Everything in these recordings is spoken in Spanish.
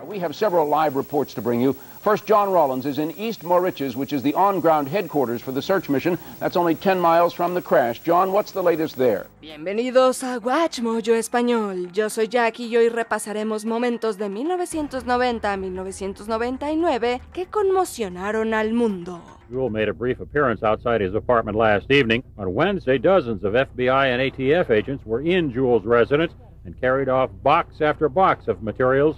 We have several live reports to bring you. First, John Rollins is in East Moriches, which is the on-ground headquarters for the search mission. That's only 10 miles from the crash. John, what's the latest there? Bienvenidos a Guachmoyo Español. Yo soy Jackie y hoy repasaremos momentos de 1990 a 1999 que conmocionaron al mundo. Jewell made a brief appearance outside his apartment last evening. On Wednesday, dozens of FBI and ATF agents were in Jewell's residence and carried off box after box of materials.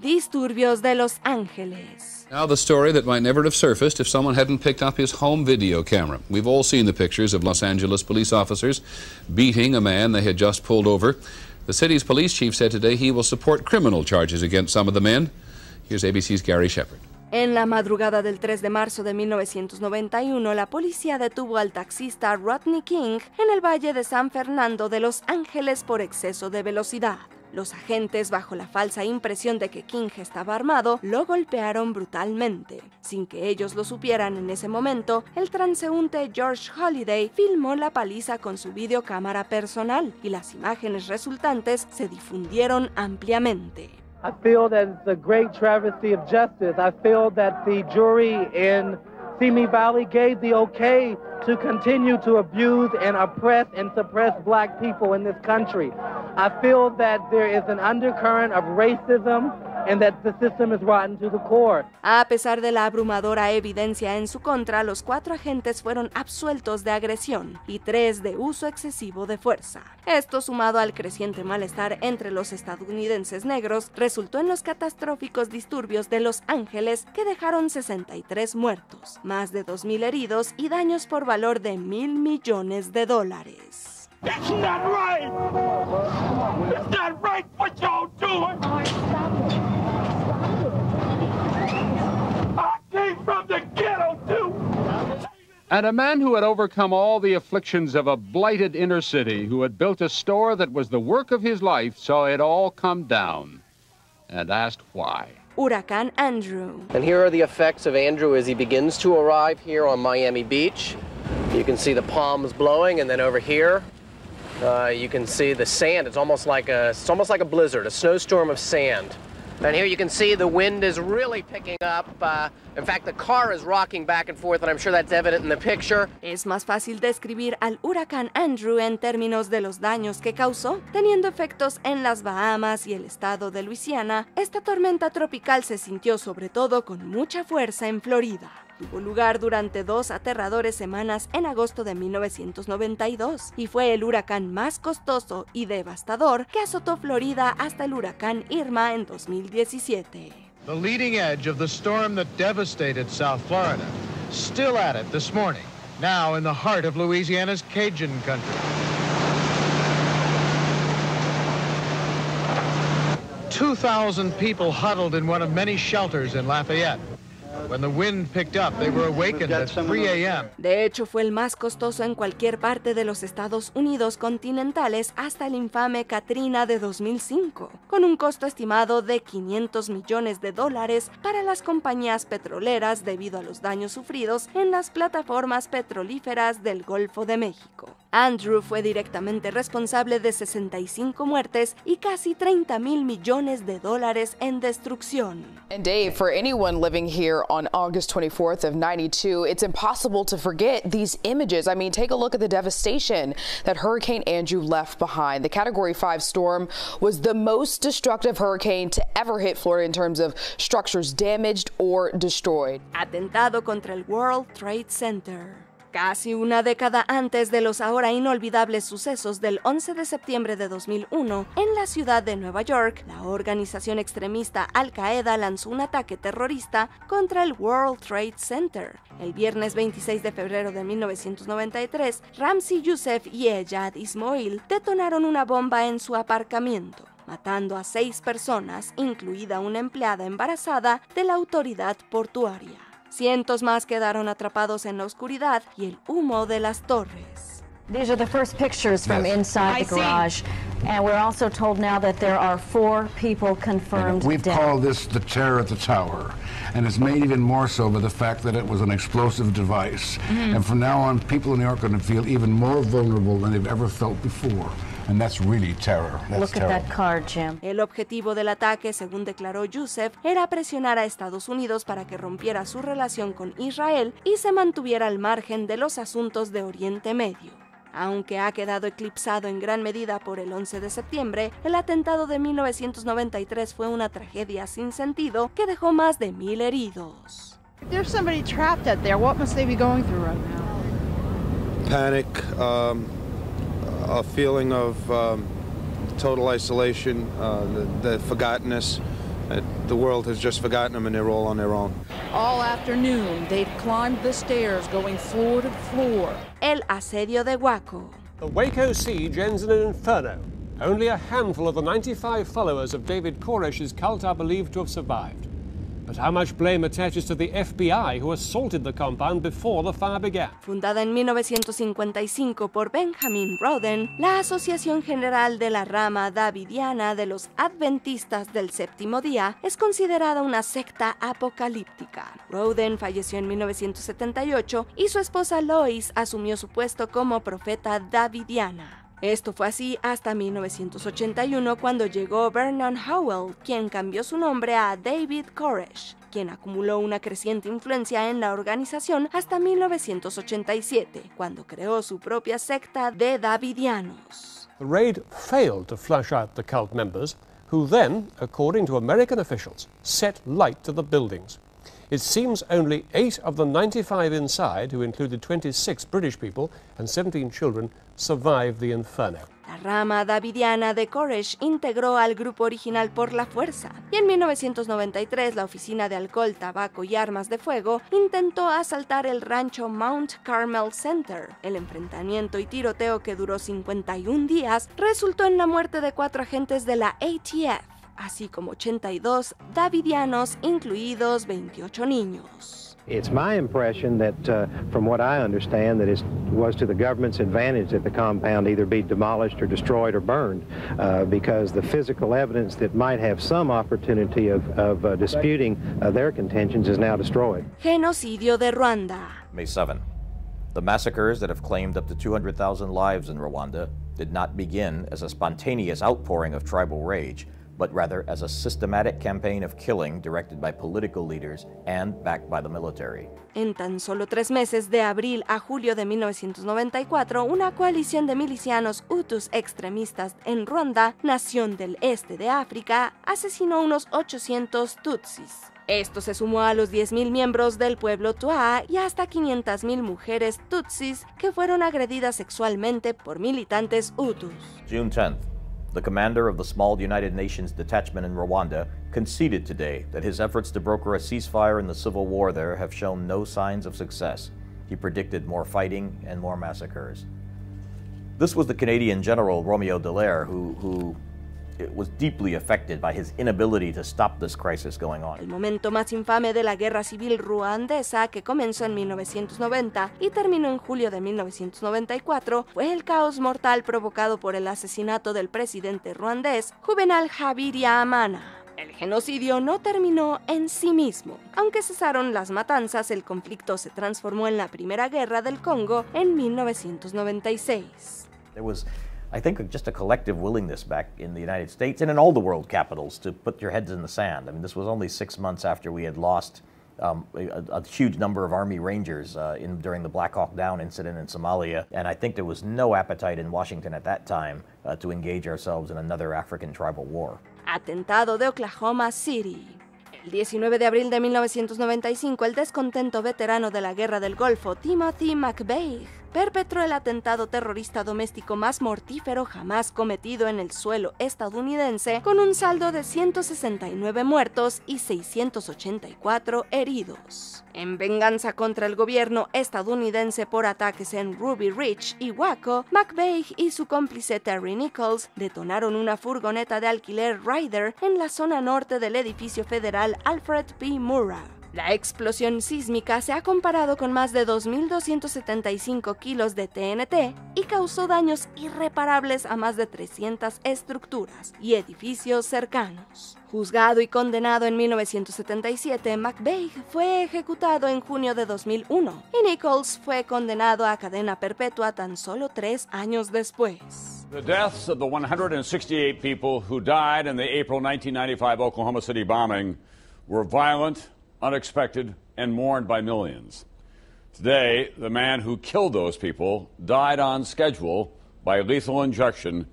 Disturbios de Los Ángeles. Now the story that might never have surfaced if someone hadn't picked up his home video camera. We've all seen the pictures of Los Angeles police officers beating a man they had just pulled over. The city's police chief said today he will support criminal charges against some of the men. Here's ABC's Gary Shepard. En la madrugada del 3 de marzo de 1991, la policía detuvo al taxista Rodney King en el Valle de San Fernando de Los Ángeles por exceso de velocidad. Los agentes, bajo la falsa impresión de que King estaba armado, lo golpearon brutalmente. Sin que ellos lo supieran en ese momento, el transeúnte George Holiday filmó la paliza con su videocámara personal y las imágenes resultantes se difundieron ampliamente. I feel that it's a great travesty of justice. I feel that the jury in Simi Valley gave the okay to continue to abuse and oppress and suppress black people in this country. I feel that there is an undercurrent of racism and that the system is rotten to the core. A pesar de la abrumadora evidencia en su contra, los 4 agentes fueron absueltos de agresión y 3 de uso excesivo de fuerza. Esto, sumado al creciente malestar entre los estadounidenses negros, resultó en los catastróficos disturbios de Los Ángeles que dejaron 63 muertos, más de 2,000 heridos y daños por valor de $1,000 millones. That's not right! It's not right what y'all doing! I came from the ghetto too! And a man who had overcome all the afflictions of a blighted inner city, who had built a store that was the work of his life, saw it all come down and asked why. Huracán Andrew. And here are the effects of Andrew as he begins to arrive here on Miami Beach. You can see the palms blowing, and then over here, you can see the sand. It's almost like a blizzard, a snowstorm of sand. And here you can see the wind is really picking up. In fact, the car is rocking back and forth, and I'm sure that's evident in the picture. Es más fácil describir al huracán Andrew en términos de los daños que causó, teniendo efectos en las Bahamas y el estado de Luisiana. Esta tormenta tropical se sintió sobre todo con mucha fuerza en Florida. Tuvo lugar durante 2 aterradores semanas en agosto de 1992 y fue el huracán más costoso y devastador que azotó Florida hasta el huracán Irma en 2017. The leading edge of the storm that devastated South Florida, still at it this morning, now in the heart of Louisiana's Cajun country. 2,000 people huddled in one of many shelters in Lafayette. When the wind picked up, they were awakened at 3 a.m. De hecho, fue el más costoso en cualquier parte de los Estados Unidos continentales hasta el infame Katrina de 2005, con un costo estimado de $500 millones para las compañías petroleras debido a los daños sufridos en las plataformas petrolíferas del Golfo de México. Andrew fue directamente responsable de 65 muertes y casi $30,000 millones en destrucción. And Dave, for anyone living here on August 24th of 92, it's impossible to forget these images. I mean, take a look at the devastation that Hurricane Andrew left behind. The Category 5 storm was the most destructive hurricane to ever hit Florida in terms of structures damaged or destroyed. Atentado contra el World Trade Center. Casi una década antes de los ahora inolvidables sucesos del 11 de septiembre de 2001, en la ciudad de Nueva York, la organización extremista Al-Qaeda lanzó un ataque terrorista contra el World Trade Center. El viernes 26 de febrero de 1993, Ramzi Youssef y Ejad Ismoil detonaron una bomba en su aparcamiento, matando a 6 personas, incluida una empleada embarazada de la autoridad portuaria. Cientos más quedaron atrapados en la oscuridad y el humo de las torres. These are the first pictures from inside the garage, and we're also told now that there are 4 people confirmed dead. We've called this the terror at the tower, and it's made even more so by the fact that it was an explosive device. And from now on, people in New York are going to feel even more vulnerable than they've ever felt before. And that's really terror. That's Look at that card, Jim. El objetivo del ataque, según declaró Youssef, era presionar a Estados Unidos para que rompiera su relación con Israel y se mantuviera al margen de los asuntos de Oriente Medio. Aunque ha quedado eclipsado en gran medida por el 11 de septiembre, el atentado de 1993 fue una tragedia sin sentido que dejó más de 1,000 heridos. If there's somebody trapped out there, what must they be going through right now? Panic, a feeling of total isolation, the forgottenness. The world has just forgotten them and they're all on their own. All afternoon, they've climbed the stairs going floor to floor. El asedio de Waco. The Waco siege ends in an inferno. Only a handful of the 95 followers of David Koresh's cult are believed to have survived. But how much blame attaches to the FBI, who assaulted the compound before the fire began? Fundada en 1955 por Benjamin Roden, la Asociación General de la Rama Davidiana de los Adventistas del Séptimo Día es considerada una secta apocalíptica. Roden falleció en 1978 y su esposa Lois asumió su puesto como profeta davidiana. Esto fue así hasta 1981, cuando llegó Vernon Howell, quien cambió su nombre a David Koresh, quien acumuló una creciente influencia en la organización hasta 1987, cuando creó su propia secta de davidianos. The raid failed to flush out the cult members, who then, according to American officials, set light to the buildings. It seems only 8 of the 95 inside, who included 26 British people and 17 children, survived the inferno. La rama davidiana de Koresh integró al grupo original por la fuerza, y en 1993 la Oficina de Alcohol, Tabaco y Armas de Fuego intentó asaltar el rancho Mount Carmel Center. El enfrentamiento y tiroteo, que duró 51 días, resultó en la muerte de 4 agentes de la ATF, así como 82 davidianos, incluidos 28 niños. It's my impression that, from what I understand, that it was to the government's advantage that the compound either be demolished or destroyed or burned, because the physical evidence that might have some opportunity of disputing their contentions is now destroyed. Genocidio de Ruanda. May 7. The massacres that have claimed up to 200,000 lives in Rwanda did not begin as a spontaneous outpouring of tribal rage, but rather as a systematic campaign of killing directed by political leaders and backed by the military. En tan solo 3 meses, de abril a julio de 1994, una coalición de milicianos hutus extremistas en Ruanda, nación del este de África, asesinó a unos 800 tutsis. Esto se sumó a los 10,000 miembros del pueblo Twa y hasta 500,000 mujeres tutsis que fueron agredidas sexualmente por militantes hutus. June 10th. The commander of the small United Nations detachment in Rwanda conceded today that his efforts to broker a ceasefire in the civil war there have shown no signs of success. He predicted more fighting and more massacres. This was the Canadian General Romeo Dallaire who was deeply affected by his inability to stop this crisis going on. El momento más infame de la guerra civil ruandesa, que comenzó en 1990 y terminó en julio de 1994, fue el caos mortal provocado por el asesinato del presidente ruandés Juvenal Habyarimana. El genocidio no terminó en sí mismo. Aunque cesaron las matanzas, el conflicto se transformó en la Primera Guerra del Congo en 1996. There was, I think, just a collective willingness back in the United States and in all the world capitals to put your heads in the sand. I mean, this was only 6 months after we had lost a huge number of Army Rangers during the Black Hawk Down incident in Somalia, and I think there was no appetite in Washington at that time to engage ourselves in another African tribal war. Atentado de Oklahoma City. El 19 de abril de 1995, el descontento veterano de la Guerra del Golfo, Timothy McVeigh, perpetró el atentado terrorista doméstico más mortífero jamás cometido en el suelo estadounidense, con un saldo de 169 muertos y 684 heridos. En venganza contra el gobierno estadounidense por ataques en Ruby Ridge y Waco, McVeigh y su cómplice Terry Nichols detonaron una furgoneta de alquiler Ryder en la zona norte del edificio federal Alfred P. Murrah. La explosión sísmica se ha comparado con más de 2.275 kilos de TNT y causó daños irreparables a más de 300 estructuras y edificios cercanos. Juzgado y condenado en 1977, McVeigh fue ejecutado en junio de 2001 y Nichols fue condenado a cadena perpetua tan solo 3 años después. The deaths of the 168 people who died in the April 1995 Oklahoma City bombing were violent, unexpected, and mourned by millions. Today, the man who killed those people died on schedule by lethal injection,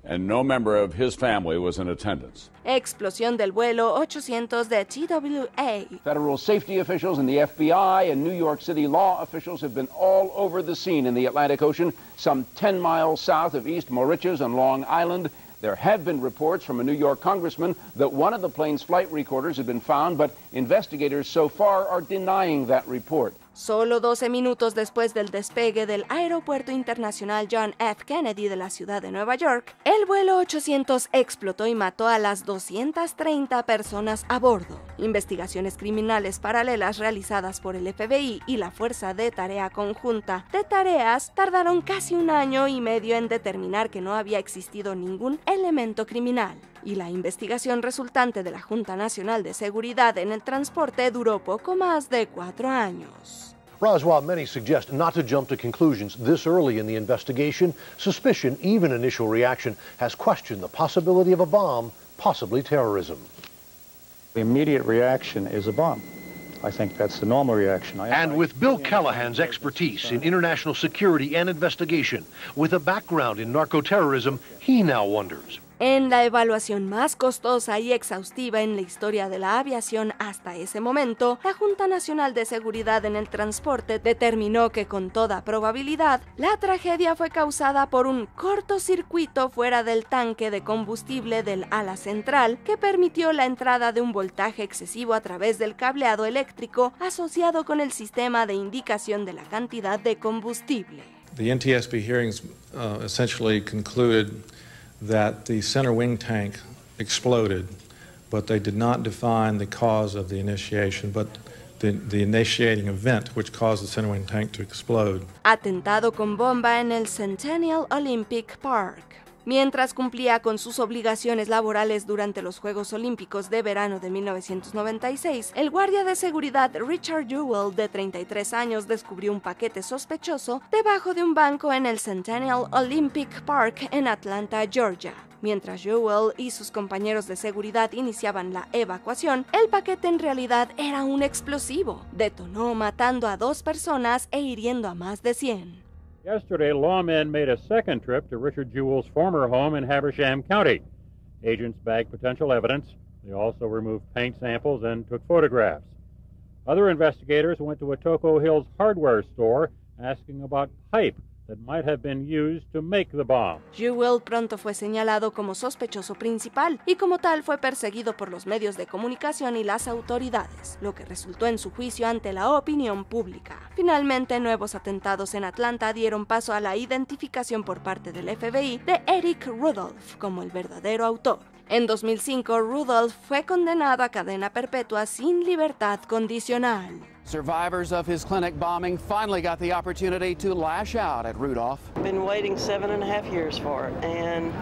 and no member of his family was in attendance. Explosión del vuelo 800 de TWA. Federal safety officials and the FBI and New York City law officials have been all over the scene in the Atlantic Ocean, some 10 miles south of East Moriches on Long Island. There have been reports from a New York congressman that one of the plane's flight recorders had been found, but investigators so far are denying that report. Solo 12 minutos después del despegue del Aeropuerto Internacional John F. Kennedy de la ciudad de Nueva York, el vuelo 800 explotó y mató a las 230 personas a bordo. Investigaciones criminales paralelas realizadas por el FBI y la Fuerza de Tarea Conjunta de Tareas tardaron casi 1 año y medio en determinar que no había existido ningún elemento criminal. Y la investigación resultante de la Junta Nacional de Seguridad en el Transporte duró poco más de 4 años. Roz, while many suggest not to jump to conclusions this early in the investigation, suspicion, even initial reaction, has questioned the possibility of a bomb, possibly terrorism. The immediate reaction is a bomb. I think that's the normal reaction. And with Bill Callahan's expertise in international security and investigation, with a background in narco-terrorism, he now wonders. En la evaluación más costosa y exhaustiva en la historia de la aviación hasta ese momento, la Junta Nacional de Seguridad en el Transporte determinó que con toda probabilidad la tragedia fue causada por un cortocircuito fuera del tanque de combustible del ala central que permitió la entrada de un voltaje excesivo a través del cableado eléctrico asociado con el sistema de indicación de la cantidad de combustible. The NTSB hearings essentially concluded that the center wing tank exploded, but they did not define the cause of the initiation, but the initiating event which caused the center wing tank to explode. Atentado con bomba en el Centennial Olympic Park. Mientras cumplía con sus obligaciones laborales durante los Juegos Olímpicos de verano de 1996, el guardia de seguridad Richard Jewell, de 33 años, descubrió un paquete sospechoso debajo de un banco en el Centennial Olympic Park en Atlanta, Georgia. Mientras Jewell y sus compañeros de seguridad iniciaban la evacuación, el paquete en realidad era un explosivo. Detonó matando a 2 personas e hiriendo a más de 100. Yesterday, lawmen made a second trip to Richard Jewell's former home in Habersham County. Agents bagged potential evidence. They also removed paint samples and took photographs. Other investigators went to Atoko Hills hardware store asking about pipe that might have been used to make the bomb. Jewell pronto fue señalado como sospechoso principal y como tal fue perseguido por los medios de comunicación y las autoridades, lo que resultó en su juicio ante la opinión pública. Finalmente, nuevos atentados en Atlanta dieron paso a la identificación por parte del FBI de Eric Rudolph como el verdadero autor. En 2005, Rudolph fue condenado a cadena perpetua sin libertad condicional. Survivors of his clinic bombing finally got the opportunity to lash out at Rudolph. Been waiting 7.5 years for it, and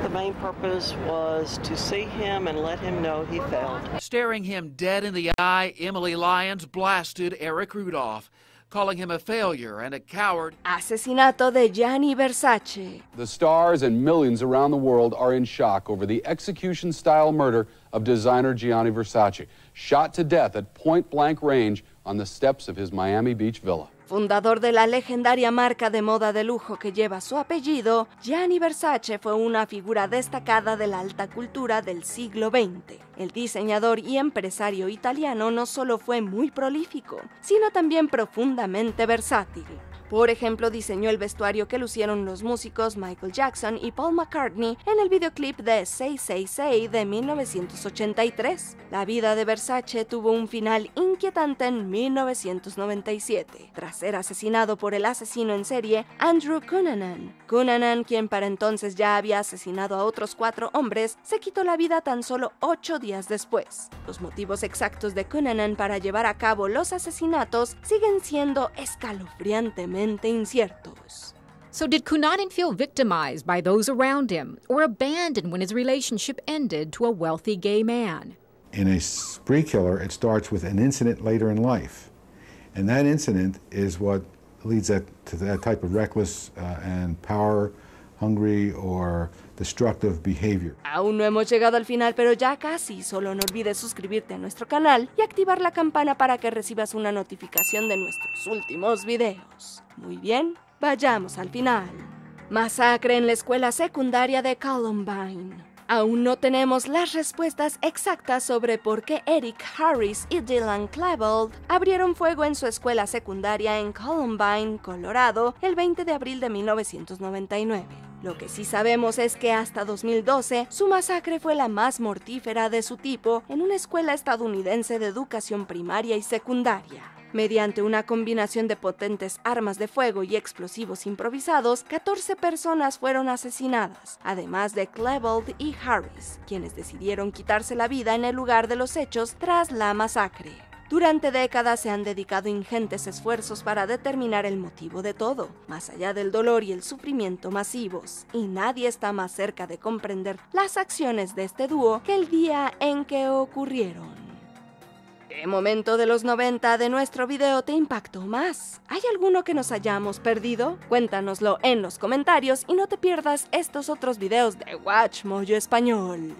the main purpose was to see him and let him know he failed. Staring him dead in the eye, Emily Lyons blasted Eric Rudolph, calling him a failure and a coward. Asesinato de Gianni Versace. The stars and millions around the world are in shock over the execution-style murder of designer Gianni Versace, shot to death at point-blank range on the steps of his Miami Beach villa. Fundador de la legendaria marca de moda de lujo que lleva su apellido, Gianni Versace fue una figura destacada de la alta cultura del siglo XX. El diseñador y empresario italiano no solo fue muy prolífico, sino también profundamente versátil. Por ejemplo, diseñó el vestuario que lucieron los músicos Michael Jackson y Paul McCartney en el videoclip de Say Say Say de 1983. La vida de Versace tuvo un final inquietante en 1997, tras ser asesinado por el asesino en serie Andrew Cunanan. Cunanan, quien para entonces ya había asesinado a otros 4 hombres, se quitó la vida tan solo 8 días después. Los motivos exactos de Cunanan para llevar a cabo los asesinatos siguen siendo escalofriantemente inciertos. So did Cunanan feel victimized by those around him or abandoned when his relationship ended to a wealthy gay man? In a spree killer, it starts with an incident later in life. And that incident is what leads to that type of reckless and power-hungry or destructive behavior. Aún no hemos llegado al final, pero ya casi. Solo no olvides suscribirte a nuestro canal y activar la campana para que recibas una notificación de nuestros últimos videos. Muy bien, vayamos al final. Masacre en la escuela secundaria de Columbine. Aún no tenemos las respuestas exactas sobre por qué Eric Harris y Dylan Klebold abrieron fuego en su escuela secundaria en Columbine, Colorado, el 20 de abril de 1999. Lo que sí sabemos es que hasta 2012, su masacre fue la más mortífera de su tipo en una escuela estadounidense de educación primaria y secundaria. Mediante una combinación de potentes armas de fuego y explosivos improvisados, 14 personas fueron asesinadas, además de Klebold y Harris, quienes decidieron quitarse la vida en el lugar de los hechos tras la masacre. Durante décadas se han dedicado ingentes esfuerzos para determinar el motivo de todo, más allá del dolor y el sufrimiento masivos, y nadie está más cerca de comprender las acciones de este dúo que el día en que ocurrieron. ¿Qué momento de los 90 de nuestro video te impactó más? ¿Hay alguno que nos hayamos perdido? Cuéntanoslo en los comentarios y no te pierdas estos otros videos de WatchMojo Español.